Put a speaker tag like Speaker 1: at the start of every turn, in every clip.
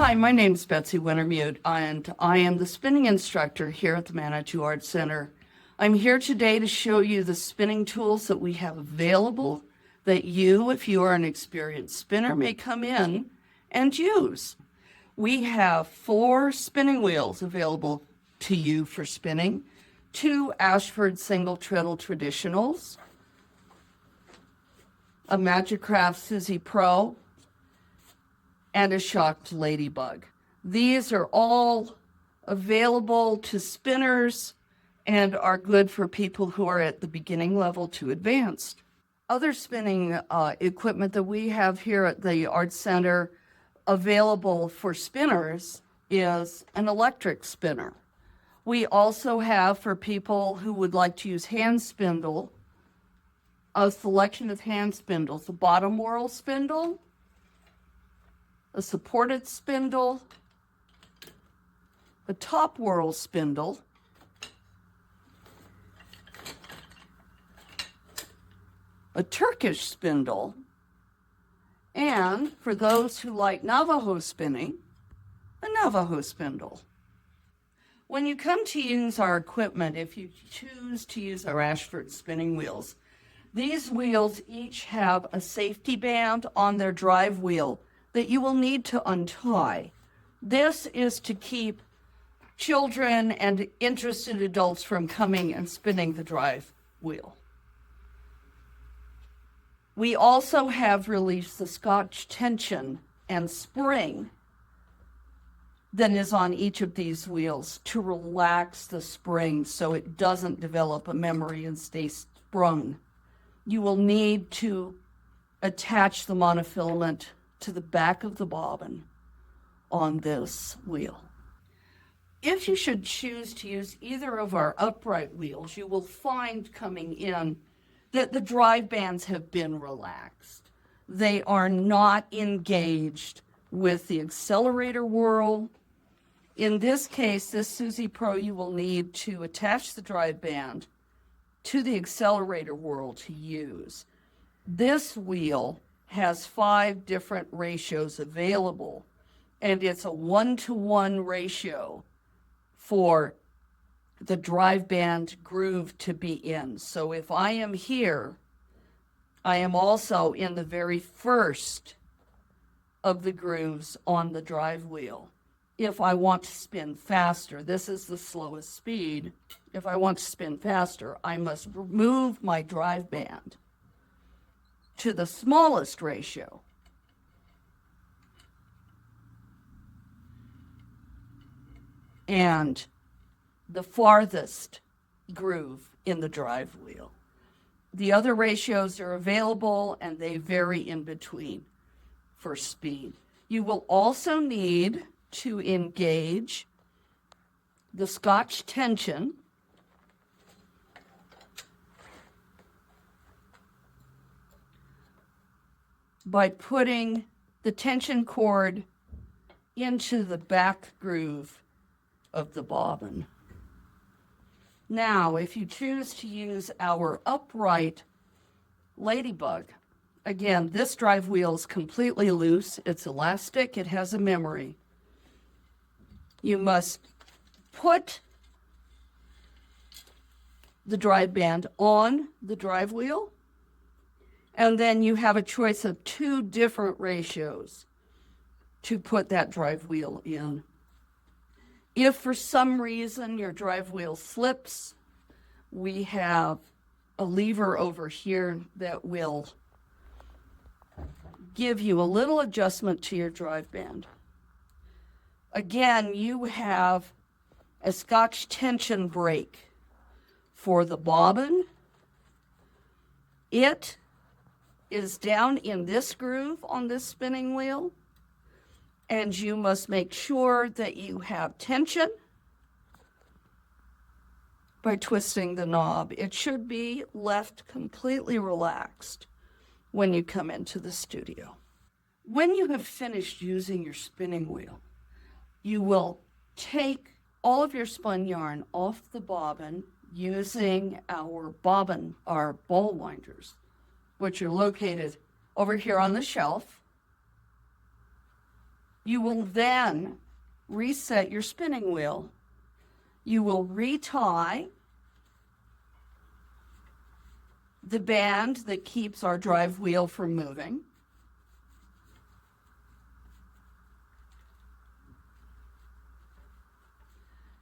Speaker 1: Hi, my name is Betsy Wintermute, and I am the spinning instructor here at the Manitou Art Center. I'm here today to show you the spinning tools that we have available that you, if you are an experienced spinner, may come in and use. We have 4 spinning wheels available to you for spinning, 2 Ashford single treadle traditionals, a Magicraft Suzy Pro, and a Shocked Ladybug. These are all available to spinners and are good for people who are at the beginning level to advanced. Other spinning equipment that we have here at the Art Center available for spinners is an electric spinner. We also have, for people who would like to use hand spindle, a selection of hand spindles, the bottom whorl spindle, a supported spindle, a top whorl spindle, a Turkish spindle, and for those who like Navajo spinning, a Navajo spindle. When you come to use our equipment, if you choose to use our Ashford spinning wheels, these wheels each have a safety band on their drive wheel that you will need to untie. This is to keep children and interested adults from coming and spinning the drive wheel. We also have released the Scotch tension and spring that is on each of these wheels to relax the spring so it doesn't develop a memory and stay sprung. You will need to attach the monofilament to the back of the bobbin on this wheel. If you should choose to use either of our upright wheels, you will find coming in that the drive bands have been relaxed. They are not engaged with the accelerator whorl. In this case, this Suzy Pro, you will need to attach the drive band to the accelerator whorl to use. This wheel has 5 different ratios available, and it's a 1-to-1 ratio for the drive band groove to be in. So if I am here, I am also in the very first of the grooves on the drive wheel. If I want to spin faster, this is the slowest speed. If I want to spin faster, I must remove my drive band to the smallest ratio. And the farthest groove in the drive wheel. The other ratios are available and they vary in between for speed. You will also need to engage the Scotch tension by putting the tension cord into the back groove of the bobbin. Now, if you choose to use our upright ladybug, again, this drive wheel is completely loose. It's elastic. It has a memory. You must put the drive band on the drive wheel, and then you have a choice of 2 different ratios to put that drive wheel in. If for some reason your drive wheel slips, we have a lever over here that will give you a little adjustment to your drive band. Again, you have a Scotch tension brake for the bobbin. It is down in this groove on this spinning wheel, and you must make sure that you have tension by twisting the knob. It should be left completely relaxed when you come into the studio. When you have finished using your spinning wheel, you will take all of your spun yarn off the bobbin using our ball winders, which are located over here on the shelf. You will then reset your spinning wheel. You will retie the band that keeps our drive wheel from moving.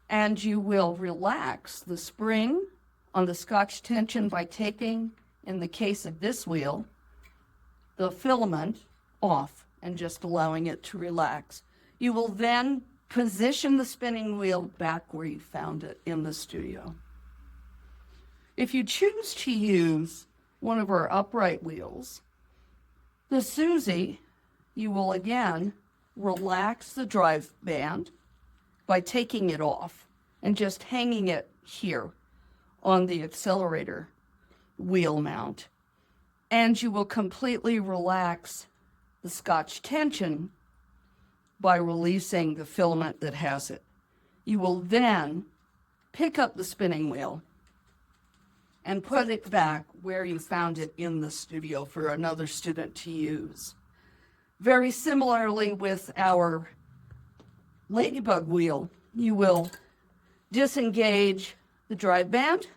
Speaker 1: And you will relax the spring on the Scotch tension by taking, in the case of this wheel, the filament off and just allowing it to relax. You will then position the spinning wheel back where you found it in the studio. If you choose to use one of our upright wheels, the Susie, you will again relax the drive band by taking it off and just hanging it here on the accelerator wheel mount. And you will completely relax the Scotch tension by releasing the filament that has it. You will then pick up the spinning wheel and put it back where you found it in the studio for another student to use. Very similarly with our ladybug wheel, you will disengage the drive band.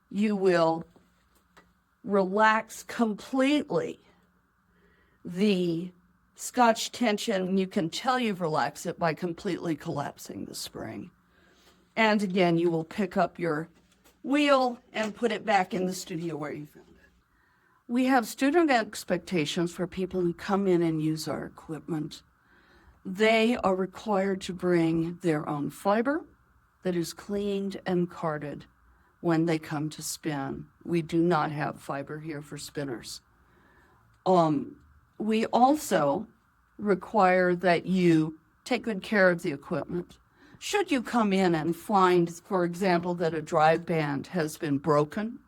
Speaker 1: You will relax completely the Scotch tension. You can tell you've relaxed it by completely collapsing the spring. And again, you will pick up your wheel and put it back in the studio where you found it. We have student expectations for people who come in and use our equipment. They are required to bring their own fiber that is cleaned and carded when they come to spin. We do not have fiber here for spinners. We also require that you take good care of the equipment. Should you come in and find, for example, that a drive band has been broken,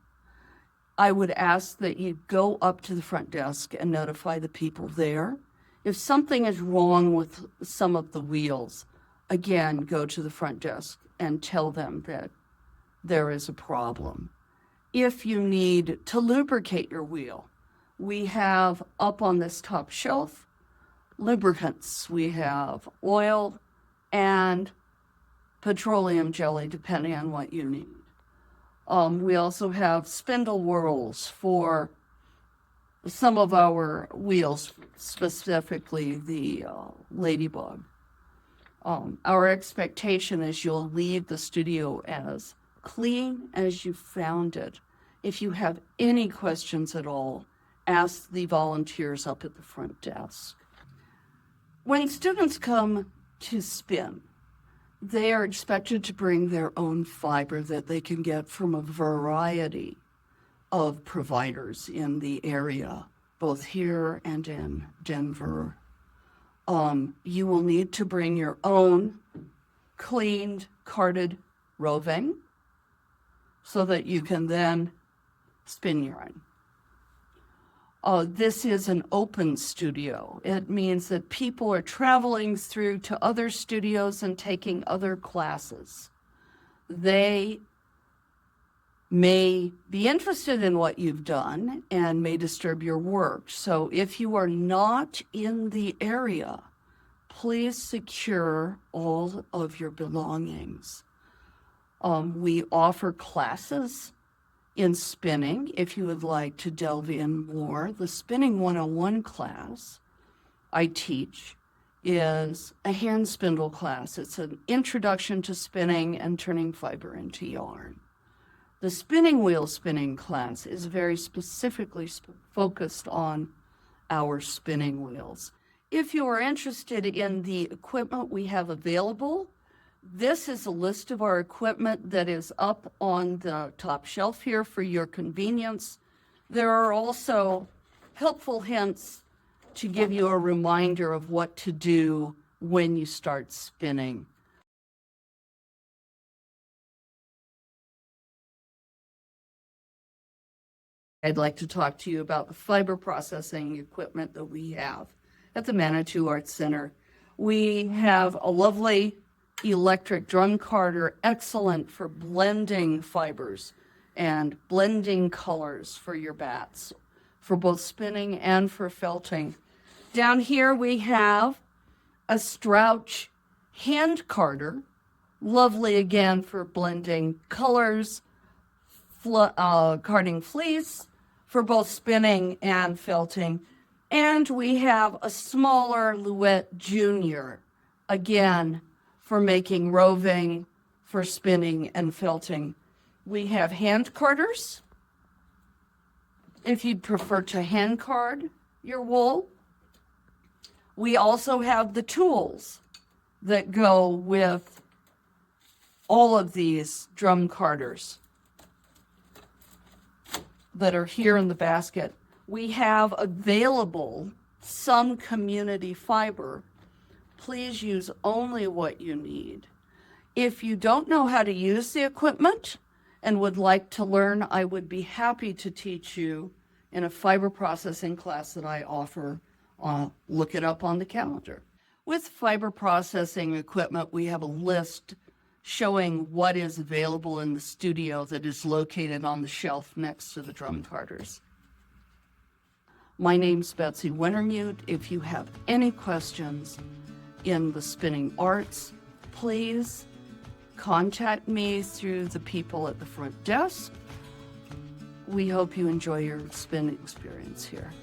Speaker 1: I would ask that you go up to the front desk and notify the people there. If something is wrong with some of the wheels, again, go to the front desk and tell them that there is a problem. If you need to lubricate your wheel, we have up on this top shelf lubricants. We have oil and petroleum jelly, depending on what you need. We also have spindle whorls for some of our wheels, specifically the ladybug. Our expectation is you'll leave the studio as clean as you found it. If you have any questions at all, ask the volunteers up at the front desk. When students come to spin, they are expected to bring their own fiber that they can get from a variety of providers in the area, both here and in Denver. You will need to bring your own cleaned, carded roving so that you can then spin yarn. This is an open studio. It means that people are traveling through to other studios and taking other classes. They may be interested in what you've done and may disturb your work. So if you are not in the area, please secure all of your belongings. We offer classes in spinning. If you would like to delve in more, the Spinning 101 class I teach is a hand spindle class. It's an introduction to spinning and turning fiber into yarn. The spinning wheel spinning class is very specifically focused on our spinning wheels. If you are interested in the equipment we have available, this is a list of our equipment that is up on the top shelf here for your convenience. There are also helpful hints to give you a reminder of what to do when you start spinning. I'd like to talk to you about the fiber processing equipment that we have at the Manitou Arts Center. We have a lovely electric drum carder, excellent for blending fibers and blending colors for your bats, for both spinning and for felting. Down here we have a Strouch hand carder, lovely again for blending colors, carding fleece for both spinning and felting. And we have a smaller Louette Junior, again, for making roving, for spinning and felting. We have hand carders, if you'd prefer to hand card your wool. We also have the tools that go with all of these drum carders that are here in the basket. We have available some community fiber. Please use only what you need. If you don't know how to use the equipment and would like to learn, I would be happy to teach you in a fiber processing class that I offer. Look it up on the calendar. With fiber processing equipment, we have a list showing what is available in the studio that is located on the shelf next to the drum carders. My name's Betsy Wintermute. If you have any questions in the spinning arts, please contact me through the people at the front desk. We hope you enjoy your spin experience here.